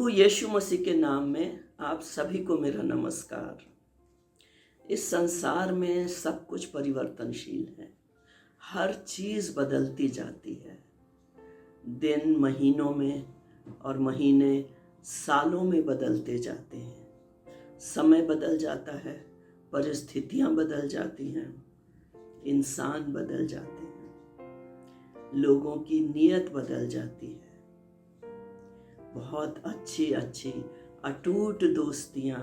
प्रभु यीशु मसीह के नाम में आप सभी को मेरा नमस्कार। इस संसार में सब कुछ परिवर्तनशील है, हर चीज़ बदलती जाती है। दिन महीनों में और महीने सालों में बदलते जाते हैं। समय बदल जाता है, परिस्थितियां बदल जाती हैं, इंसान बदल जाते हैं, लोगों की नीयत बदल जाती है। बहुत अच्छी अच्छी अटूट दोस्तियां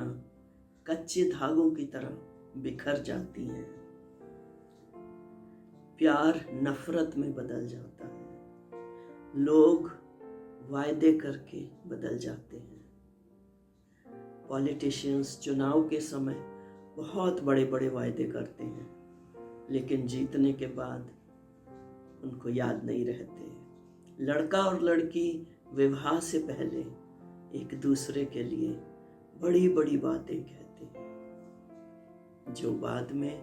कच्चे धागों की तरह बिखर जाती हैं। प्यार नफरत में बदल जाता है, लोग वायदे करके बदल जाते हैं। पॉलिटिशियंस चुनाव के समय बहुत बड़े बड़े वायदे करते हैं, लेकिन जीतने के बाद उनको याद नहीं रहते। लड़का और लड़की विवाह से पहले एक दूसरे के लिए बड़ी बड़ी बातें कहते हैं, जो बाद में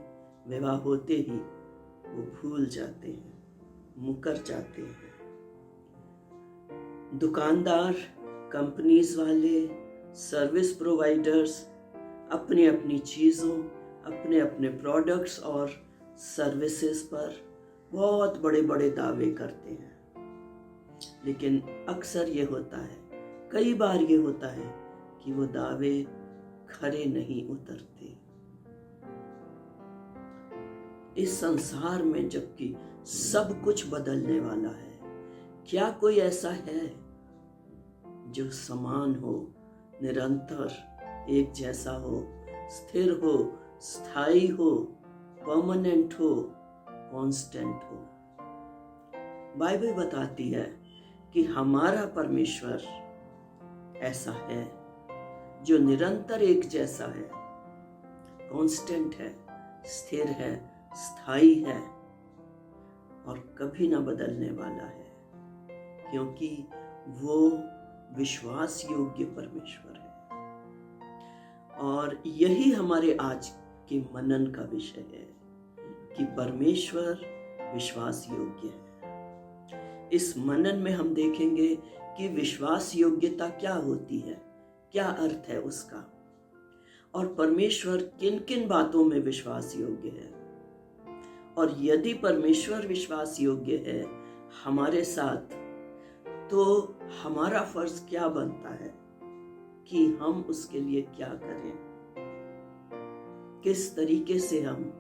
विवाह होते ही वो भूल जाते हैं, मुकर जाते हैं। दुकानदार, कंपनीज वाले, सर्विस प्रोवाइडर्स अपनी अपनी चीज़ों, अपने अपने प्रोडक्ट्स और सर्विसेज पर बहुत बड़े बड़े दावे करते हैं, लेकिन अक्सर ये होता है, कई बार ये होता है कि वो दावे खरे नहीं उतरते। इस संसार में जबकि सब कुछ बदलने वाला है, क्या कोई ऐसा है जो समान हो, निरंतर एक जैसा हो, स्थिर हो, स्थायी हो, परमानेंट हो, कांस्टेंट हो? बाइबल बताती है कि हमारा परमेश्वर ऐसा है जो निरंतर एक जैसा है, कांस्टेंट है, स्थिर है, स्थायी है और कभी ना बदलने वाला है, क्योंकि वो विश्वास योग्य परमेश्वर है। और यही हमारे आज के मनन का विषय है कि परमेश्वर विश्वास योग्य है। इस मनन में हम देखेंगे कि विश्वास योग्यता क्या होती है, क्या अर्थ है उसका, और परमेश्वर किन किन बातों में विश्वास योग्य है। और यदि परमेश्वर विश्वास योग्य है हमारे साथ, तो हमारा फर्ज क्या बनता है कि हम उसके लिए क्या करें, किस तरीके से हम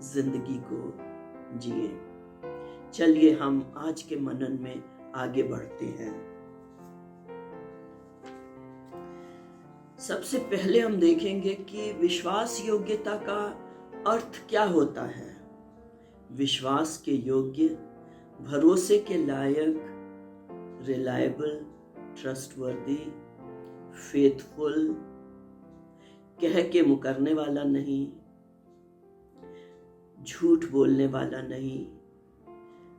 जिंदगी को जिए। चलिए हम आज के मनन में आगे बढ़ते हैं। सबसे पहले हम देखेंगे कि विश्वास योग्यता का अर्थ क्या होता है। विश्वास के योग्य, भरोसे के लायक, रिलायबल, ट्रस्टवर्दी, फेथफुल, कह के मुकरने वाला नहीं, झूठ बोलने वाला नहीं,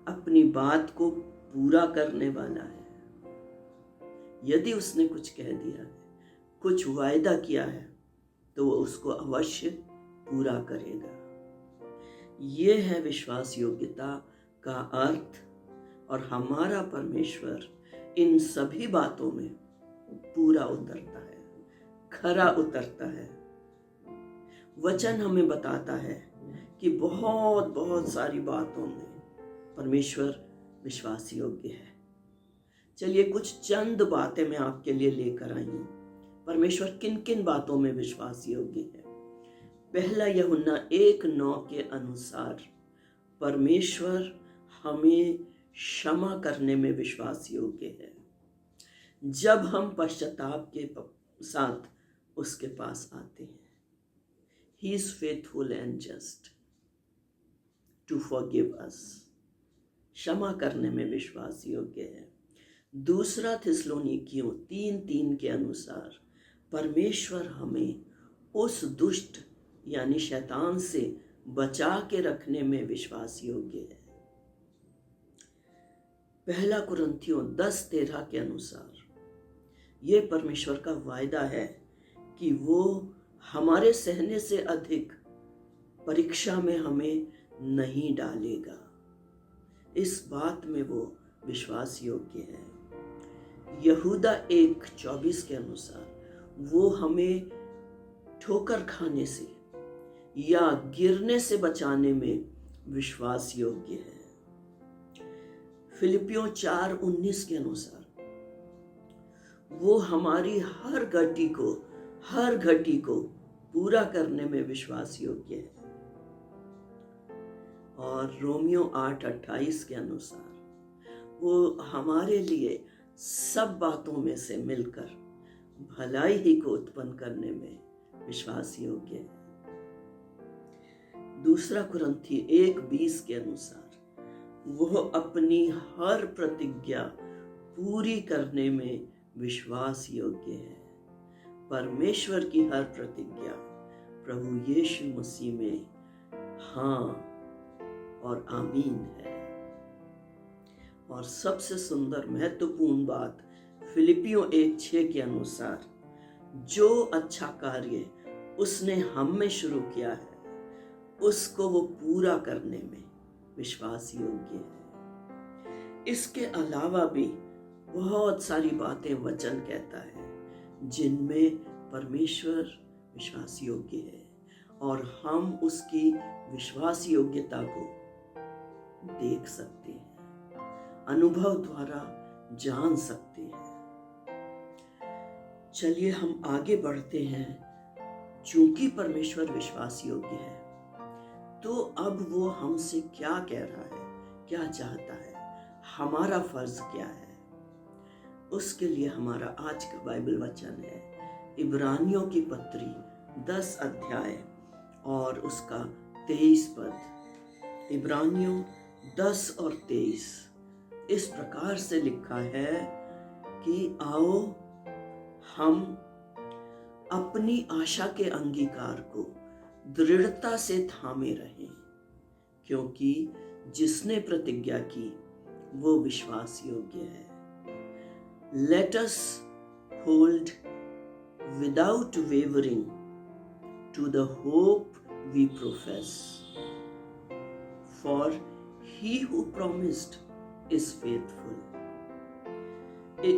अपनी बात को पूरा करने वाला है। यदि उसने कुछ कह दिया है, कुछ वायदा किया है, तो वो उसको अवश्य पूरा करेगा। ये है विश्वास योग्यता का अर्थ। और हमारा परमेश्वर इन सभी बातों में पूरा उतरता है, खरा उतरता है। वचन हमें बताता है कि बहुत बहुत सारी बातों में परमेश्वर विश्वास योग्य है। चलिए कुछ चंद बातें मैं आपके लिए लेकर आई हूं, परमेश्वर किन किन बातों में विश्वास योग्य है। पहला, यूहन्ना 1:9 के अनुसार परमेश्वर हमें क्षमा करने में विश्वास योग्य है, जब हम पश्चाताप के साथ उसके पास आते हैं। He is faithful and just to forgive us. क्षमा करने में विश्वास योग्य है। दूसरा, थिस्सलुनीकियों 3:3 के अनुसार परमेश्वर हमें उस दुष्ट यानी शैतान से बचा के रखने में विश्वास योग्य है। पहला कुरिन्थियों 10:13 के अनुसार यह परमेश्वर का वायदा है कि वो हमारे सहने से अधिक परीक्षा में हमें नहीं डालेगा। इस बात में वो विश्वास योग्य है। यहूदा 1:24 के अनुसार वो हमें ठोकर खाने से या गिरने से बचाने में विश्वास योग्य है। फिलिपियों 4:19 के अनुसार वो हमारी हर घटी को पूरा करने में विश्वास योग्य है। और रोमियो 8:28 के अनुसार वो हमारे लिए सब बातों में से मिलकर भलाई ही को उत्पन्न करने में विश्वास योग्य है। दूसरा कुरिन्थी 1:20 के अनुसार वो अपनी हर प्रतिज्ञा पूरी करने में विश्वास योग्य है। परमेश्वर की हर प्रतिज्ञा प्रभु यीशु मसीह में हाँ और आमीन है। और सबसे सुंदर महत्वपूर्ण बात फिलिपियों 1:6 के अनुसार जो अच्छा कार्य उसने हम में शुरू किया है उसको वो पूरा करने में विश्वास योग्य है। इसके अलावा भी बहुत सारी बातें वचन कहता है जिनमें परमेश्वर विश्वास योग्य है और हम उसकी विश्वास योग्यता को देख सकते हैं, अनुभव द्वारा जान सकते हैं। चलिए हम आगे बढ़ते हैं। चूंकि परमेश्वर विश्वास योग्य है तो अब वो हमसे क्या कह रहा है, क्या चाहता है, हमारा फर्ज क्या है। उसके लिए हमारा आज का बाइबल वचन है इब्रानियों की पत्री 10 अध्याय और उसका 23 पद। इब्रानियों 10 और 23 इस प्रकार से लिखा है कि आओ हम अपनी आशा के अंगीकार को दृढ़ता से थामे रहें, क्योंकि जिसने प्रतिज्ञा की वो विश्वास योग्य है। Let us hold without wavering to the hope we profess, for he who promised is faithful.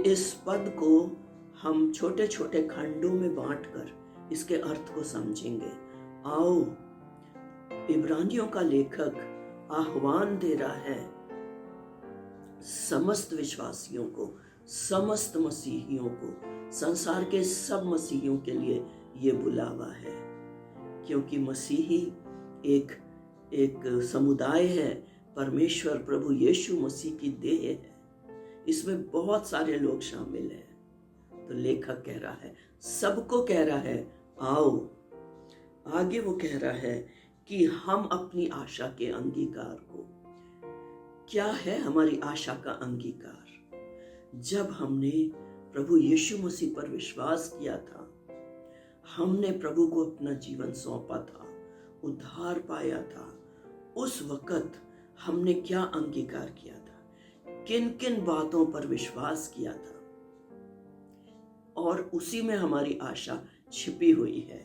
इस पद को हम छोटे छोटे खंडों में बांटकर इसके अर्थ को समझेंगे। आओ, इब्रानियों का लेखक आह्वान दे रहा है समस्त विश्वासियों को, समस्त मसीहियों को, संसार के सब मसीहियों के लिए ये बुलावा है, क्योंकि मसीही एक समुदाय है, परमेश्वर प्रभु यीशु मसीह की देह है, इसमें बहुत सारे लोग शामिल हैं। तो लेखक कह रहा है, सबको कह रहा है आओ। आगे वो कह रहा है कि हम अपनी आशा के अंगीकार को, क्या है हमारी आशा का अंगीकार? जब हमने प्रभु यीशु मसीह पर विश्वास किया था, हमने प्रभु को अपना जीवन सौंपा था, उद्धार पाया था, उस वक्त हमने क्या अंगीकार किया था, किन किन बातों पर विश्वास किया था, और उसी में हमारी आशा छिपी हुई है।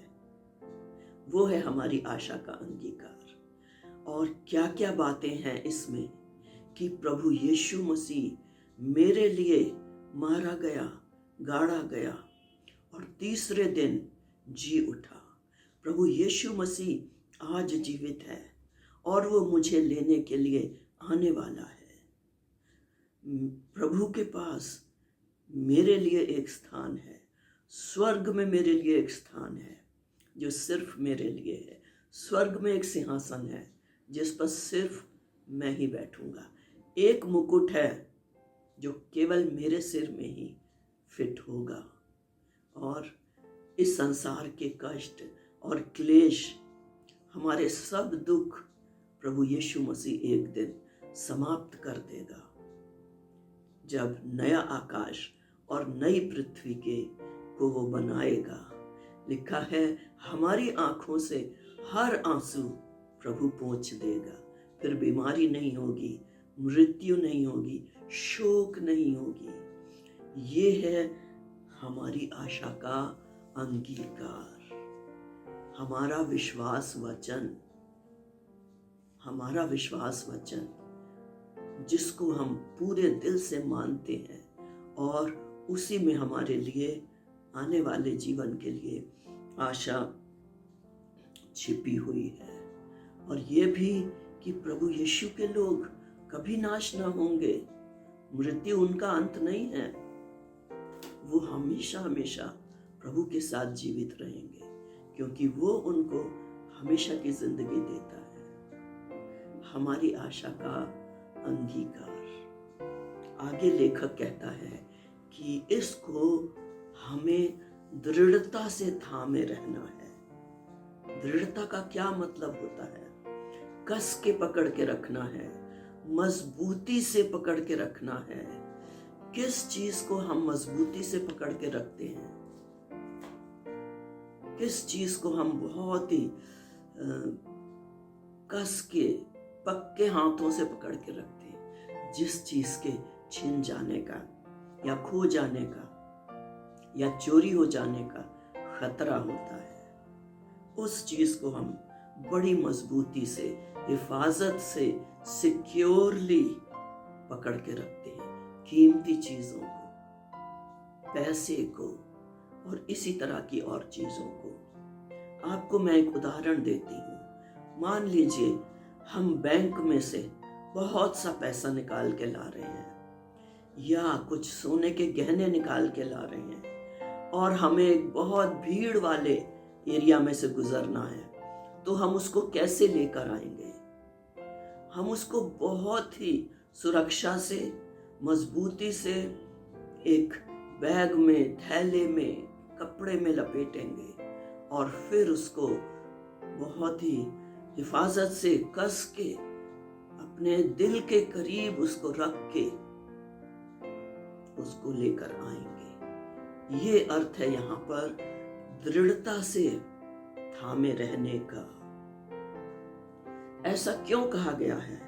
वो है हमारी आशा का अंगीकार। और क्या क्या बातें हैं इसमें कि प्रभु यीशु मसीह मेरे लिए मारा गया, गाड़ा गया और तीसरे दिन जी उठा। प्रभु यीशु मसीह आज जीवित है और वो मुझे लेने के लिए आने वाला है। प्रभु के पास मेरे लिए एक स्थान है, स्वर्ग में मेरे लिए एक स्थान है जो सिर्फ मेरे लिए है। स्वर्ग में एक सिंहासन है जिस पर सिर्फ मैं ही बैठूंगा। एक मुकुट है जो केवल मेरे सिर में ही फिट होगा। और इस संसार के कष्ट और क्लेश, हमारे सब दुख प्रभु यीशु मसीह एक दिन समाप्त कर देगा, जब नया आकाश और नई पृथ्वी को वो बनाएगा। लिखा है, हमारी आंखों से हर आंसू प्रभु पोंछ देगा। फिर बीमारी नहीं होगी, मृत्यु नहीं होगी, शोक नहीं होगी। ये है हमारी आशा का अंगीकार, हमारा विश्वास वचन, हमारा विश्वास वचन जिसको हम पूरे दिल से मानते हैं और उसी में हमारे लिए आने वाले जीवन के लिए आशा छिपी हुई है। और ये भी कि प्रभु यीशु के लोग कभी नाश ना होंगे, मृत्यु उनका अंत नहीं है, वो हमेशा हमेशा प्रभु के साथ जीवित रहेंगे, क्योंकि वो उनको हमेशा की जिंदगी देता है। हमारी आशा का अंगीकार। आगे लेखक कहता है कि इसको हमें दृढ़ता से थामे रहना है। दृढ़ता का क्या मतलब होता है? कस के पकड़ के रखना है, मजबूती से पकड़ के रखना है। किस चीज को हम मजबूती से पकड़ के रखते हैं? किस चीज को हम बहुत ही कस के पक्के हाथों से पकड़ के रखते हैं? जिस चीज के छिन जाने का या खो जाने का या चोरी हो जाने का खतरा होता है, उस चीज को हम बड़ी मजबूती से, हिफाजत से, सिक्योरली पकड़ के रखते हैं। कीमती चीजों को, पैसे को और इसी तरह की और चीजों को। आपको मैं एक उदाहरण देती हूँ। मान लीजिए हम बैंक में से बहुत सा पैसा निकाल के ला रहे हैं या कुछ सोने के गहने निकाल के ला रहे हैं और हमें एक बहुत भीड़ वाले एरिया में से गुजरना है, तो हम उसको कैसे लेकर आएंगे? हम उसको बहुत ही सुरक्षा से, मजबूती से एक बैग में, थैले में, कपड़े में लपेटेंगे और फिर उसको बहुत ही हिफाजत से कस के अपने दिल के करीब उसको रख के उसको लेकर आएंगे। ये अर्थ है यहाँ पर दृढ़ता से थामे रहने का। ऐसा क्यों कहा गया है?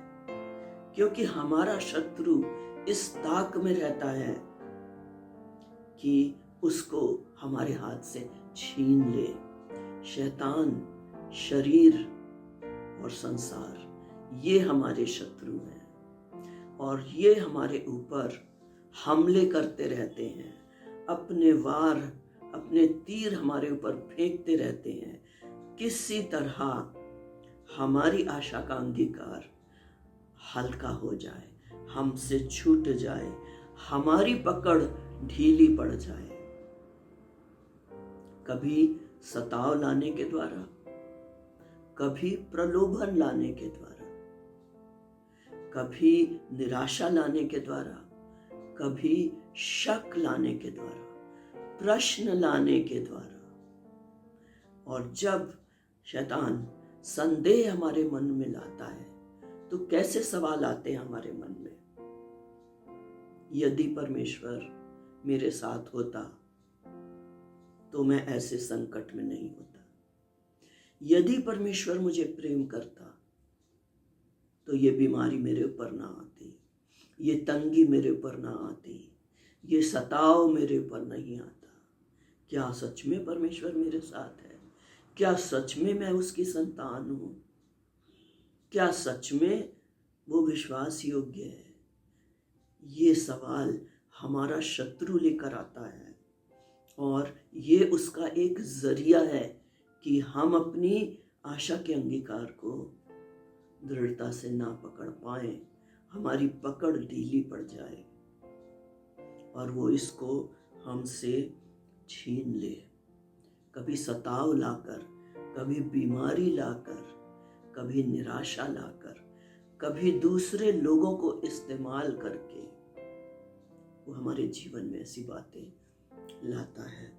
क्योंकि हमारा शत्रु इस ताक में रहता है कि उसको हमारे हाथ से छीन ले। शैतान, शरीर और संसार, ये हमारे शत्रु हैं और ये हमारे ऊपर हमले करते रहते हैं। अपने वार, अपने तीर हमारे ऊपर फेंकते रहते हैं। किसी तरह हमारी आशा का अंगीकार हल्का हो जाए, हमसे छूट जाए, हमारी पकड़ ढीली पड़ जाए। कभी सताव लाने के द्वारा, कभी प्रलोभन लाने के द्वारा, कभी निराशा लाने के द्वारा, कभी शक लाने के द्वारा, प्रश्न लाने के द्वारा। और जब शैतान संदेह हमारे मन में लाता है तो कैसे सवाल आते हैं हमारे मन में? यदि परमेश्वर मेरे साथ होता तो मैं ऐसे संकट में नहीं होता। यदि परमेश्वर मुझे प्रेम करता तो ये बीमारी मेरे ऊपर ना आती, ये तंगी मेरे ऊपर ना आती, ये सताव मेरे ऊपर नहीं आता। क्या सच में परमेश्वर मेरे साथ है? क्या सच में मैं उसकी संतान हूं? क्या सच में वो विश्वास योग्य है? ये सवाल हमारा शत्रु लेकर आता है और ये उसका एक जरिया है कि हम अपनी आशा के अंगीकार को दृढ़ता से ना पकड़ पाए, हमारी पकड़ ढीली पड़ जाए और वो इसको हमसे छीन ले। कभी सताव लाकर, कभी बीमारी लाकर, कभी निराशा लाकर, कभी दूसरे लोगों को इस्तेमाल करके वो हमारे जीवन में ऐसी बातें लाता है।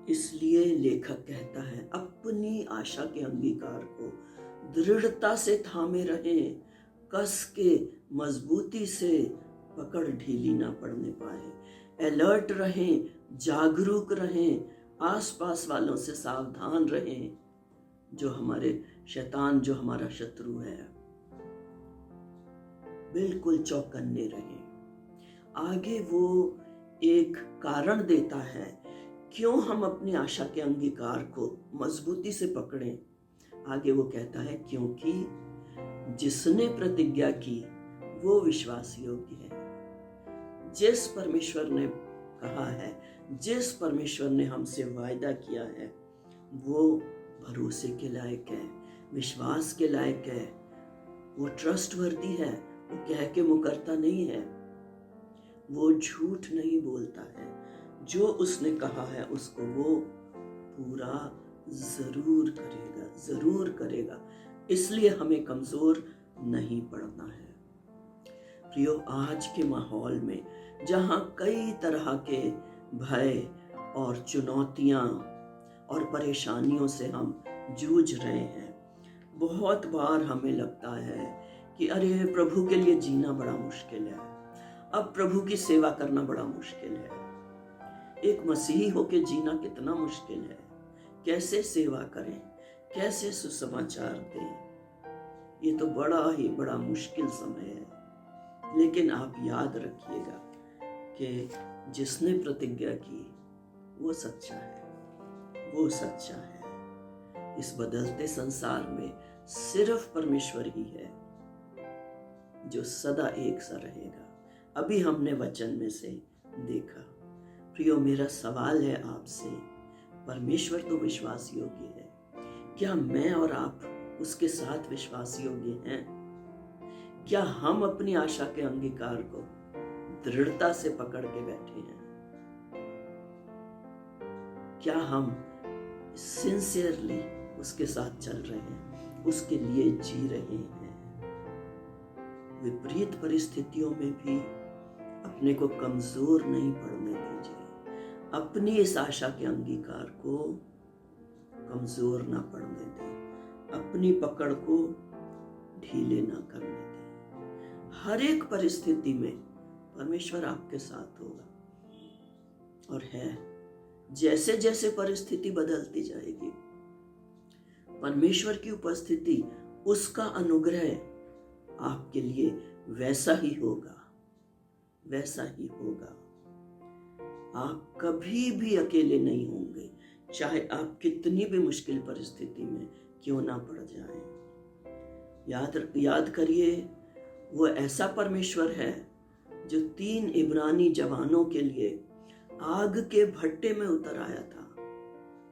इसलिए लेखक कहता है अपनी आशा के अंगीकार को दृढ़ता से थामे रहें, कस के मजबूती से पकड़ ढीली ना पड़ने पाए। अलर्ट रहें, जागरूक रहें, आसपास वालों से सावधान रहें। जो हमारे शैतान, जो हमारा शत्रु है, बिल्कुल चौकन्ने रहें। आगे वो एक कारण देता है क्यों हम अपनी आशा के अंगीकार को मजबूती से पकड़ें। आगे वो कहता है क्योंकि जिसने प्रतिज्ञा की वो विश्वास योग्य है। जिस परमेश्वर ने कहा है, जिस परमेश्वर ने हमसे वायदा किया है, वो भरोसे के लायक है, विश्वास के लायक है, वो ट्रस्टवर्दी है, वो कह के मुकरता नहीं है, वो झूठ नहीं बोलता है। जो उसने कहा है उसको वो पूरा जरूर करेगा, जरूर करेगा। इसलिए हमें कमजोर नहीं पड़ना है। प्रियो, आज के माहौल में जहाँ कई तरह के भय और चुनौतियाँ और परेशानियों से हम जूझ रहे हैं, बहुत बार हमें लगता है कि अरे प्रभु के लिए जीना बड़ा मुश्किल है, अब प्रभु की सेवा करना बड़ा मुश्किल है, एक मसीही होके जीना कितना मुश्किल है, कैसे सेवा करें, कैसे सुसमाचार दें, ये तो बड़ा मुश्किल समय है। लेकिन आप याद रखिएगा कि जिसने प्रतिज्ञा की वो सच्चा है, वो सच्चा है। इस बदलते संसार में सिर्फ परमेश्वर ही है जो सदा एक सा रहेगा। अभी हमने वचन में से देखा। प्रियो, मेरा सवाल है आपसे, परमेश्वर तो विश्वास योग्य है, क्या मैं और आप उसके साथ विश्वास योग्य हैं? क्या हम अपनी आशा के अंगीकार को दृढ़ता से पकड़ के बैठे हैं? क्या हम सिंसियरली उसके साथ चल रहे हैं, उसके लिए जी रहे हैं? विपरीत परिस्थितियों में भी अपने को कमजोर नहीं पड़ने दीजिए, अपनी इस आशा के अंगीकार को कमजोर ना पड़ने दें, अपनी पकड़ को ढीले ना करने दें। हर एक परिस्थिति में परमेश्वर आपके साथ होगा और है। जैसे जैसे परिस्थिति बदलती जाएगी, परमेश्वर की उपस्थिति, उसका अनुग्रह आपके लिए वैसा ही होगा, वैसा ही होगा। आप कभी भी अकेले नहीं होंगे, चाहे आप कितनी भी मुश्किल परिस्थिति में क्यों ना पड़ जाएं। याद करिए, वो ऐसा परमेश्वर है जो 3 इब्रानी जवानों के लिए आग के भट्टे में उतर आया था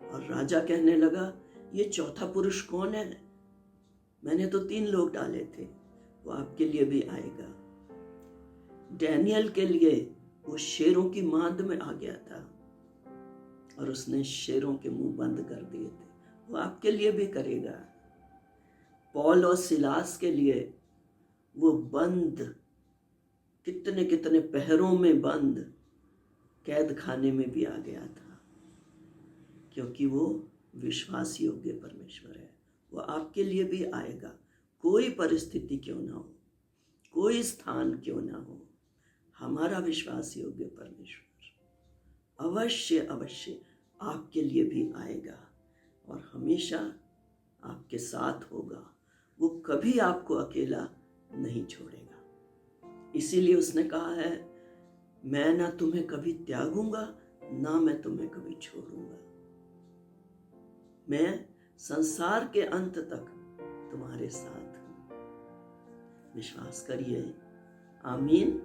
और राजा कहने लगा, ये चौथा पुरुष कौन है? मैंने तो 3 लोग डाले थे, वो आपके लिए भी आएगा। डैनियल के लिए वो शेरों की मांद में आ गया था और उसने शेरों के मुंह बंद कर दिए थे, वो आपके लिए भी करेगा। पौल और सिलास के लिए वो बंद, कितने कितने पहरों में बंद कैद खाने में भी आ गया था, क्योंकि वो विश्वास योग्य परमेश्वर है। वो आपके लिए भी आएगा, कोई परिस्थिति क्यों ना हो, कोई स्थान क्यों ना हो। हमारा विश्वास योग्य परमेश्वर अवश्य अवश्य आपके लिए भी आएगा और हमेशा आपके साथ होगा। वो कभी आपको अकेला नहीं छोड़ेगा। इसीलिए उसने कहा है, मैं ना तुम्हें कभी त्यागूंगा, ना मैं तुम्हें कभी छोड़ूंगा। मैं संसार के अंत तक तुम्हारे साथ हूं। विश्वास करिए। आमीन।